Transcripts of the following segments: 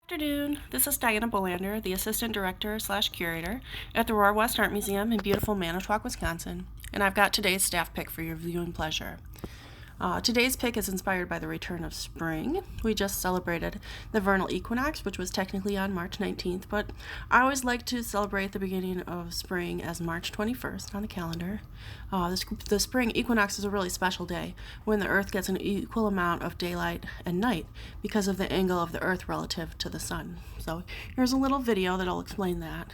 Good afternoon. This is Diana Bolander, the Assistant Director / Curator at the Rahr-West Art Museum in beautiful Manitowoc, Wisconsin, and I've got today's staff pick for your viewing pleasure. Today's pick is inspired by the return of spring. We just celebrated the vernal equinox, which was technically on March 19th, but I always like to celebrate the beginning of spring as March 21st on the calendar. The spring equinox is a really special day when the Earth gets an equal amount of daylight and night because of the angle of the Earth relative to the sun. So here's a little video that'll explain that.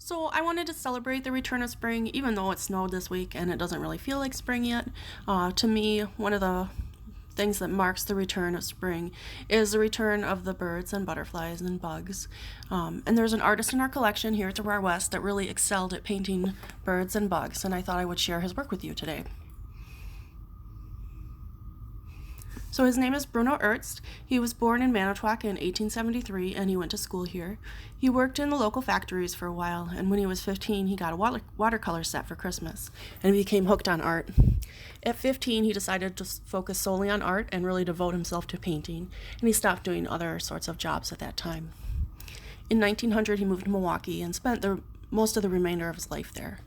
So I wanted to celebrate the return of spring, even though it snowed this week and it doesn't really feel like spring yet. To me, one of the things that marks the return of spring is the return of the birds and butterflies and bugs. And there's an artist in our collection here at the Rahr-West that really excelled at painting birds and bugs, and I thought I would share his work with you today. So his name is Bruno Ertz. He was born in Manitowoc in 1873 and he went to school here. He worked in the local factories for a while, and when he was 15 he got a watercolor set for Christmas and he became hooked on art. At 15 he decided to focus solely on art and really devote himself to painting, and he stopped doing other sorts of jobs at that time. In 1900 he moved to Milwaukee and spent most of the remainder of his life there.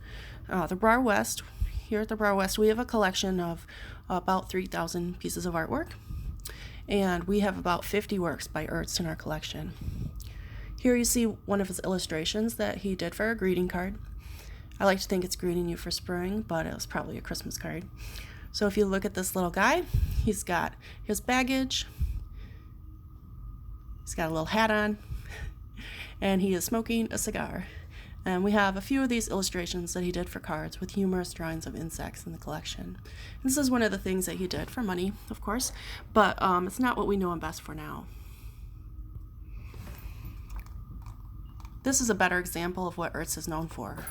Here at the Rahr-West, we have a collection of about 3,000 pieces of artwork, and we have about 50 works by Ertz in our collection. Here you see one of his illustrations that he did for a greeting card. I like to think it's greeting you for spring, but it was probably a Christmas card. So if you look at this little guy, he's got his baggage, he's got a little hat on, and he is smoking a cigar. And we have a few of these illustrations that he did for cards with humorous drawings of insects in the collection. And this is one of the things that he did for money, of course, but it's not what we know him best for now. This is a better example of what Ertz is known for.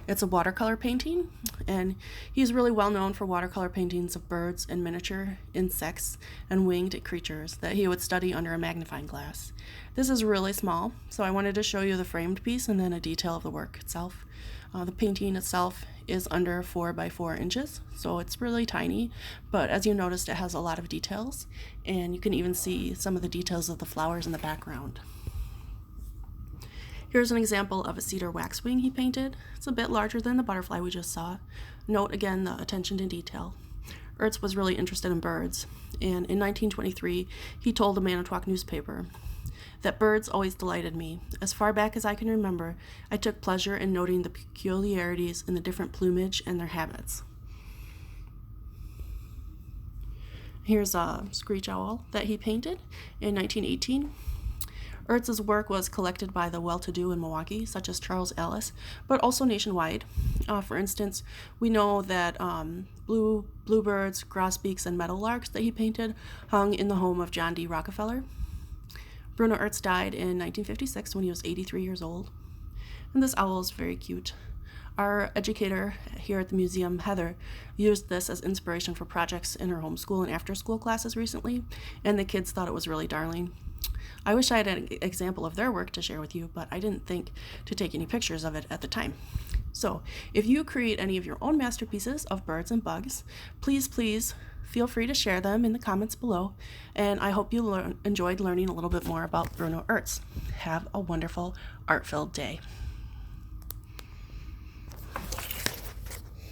It's a watercolor painting, and he's really well known for watercolor paintings of birds and miniature insects and winged creatures that he would study under a magnifying glass. This is really small, so I wanted to show you the framed piece and then a detail of the work itself. The painting itself is under 4 by 4 inches, so it's really tiny, but as you noticed it has a lot of details, and you can even see some of the details of the flowers in the background. Here's an example of a Cedar Waxwing he painted. It's a bit larger than the butterfly we just saw. Note again the attention to detail. Ertz was really interested in birds, and in 1923 he told a Manitowoc newspaper that birds always delighted me. As far back as I can remember, I took pleasure in noting the peculiarities in the different plumage and their habits. Here's a screech owl that he painted in 1918. Ertz's work was collected by the well-to-do in Milwaukee, such as Charles Ellis, but also nationwide. For instance, we know that bluebirds, grosbeaks, and meadowlarks that he painted hung in the home of John D. Rockefeller. Bruno Ertz died in 1956 when he was 83 years old. And this owl is very cute. Our educator here at the museum, Heather, used this as inspiration for projects in her homeschool and after-school classes recently, and the kids thought it was really darling. I wish I had an example of their work to share with you, but I didn't think to take any pictures of it at the time. So, if you create any of your own masterpieces of birds and bugs, please feel free to share them in the comments below, and I hope you enjoyed learning a little bit more about Bruno Ertz. Have a wonderful art-filled day.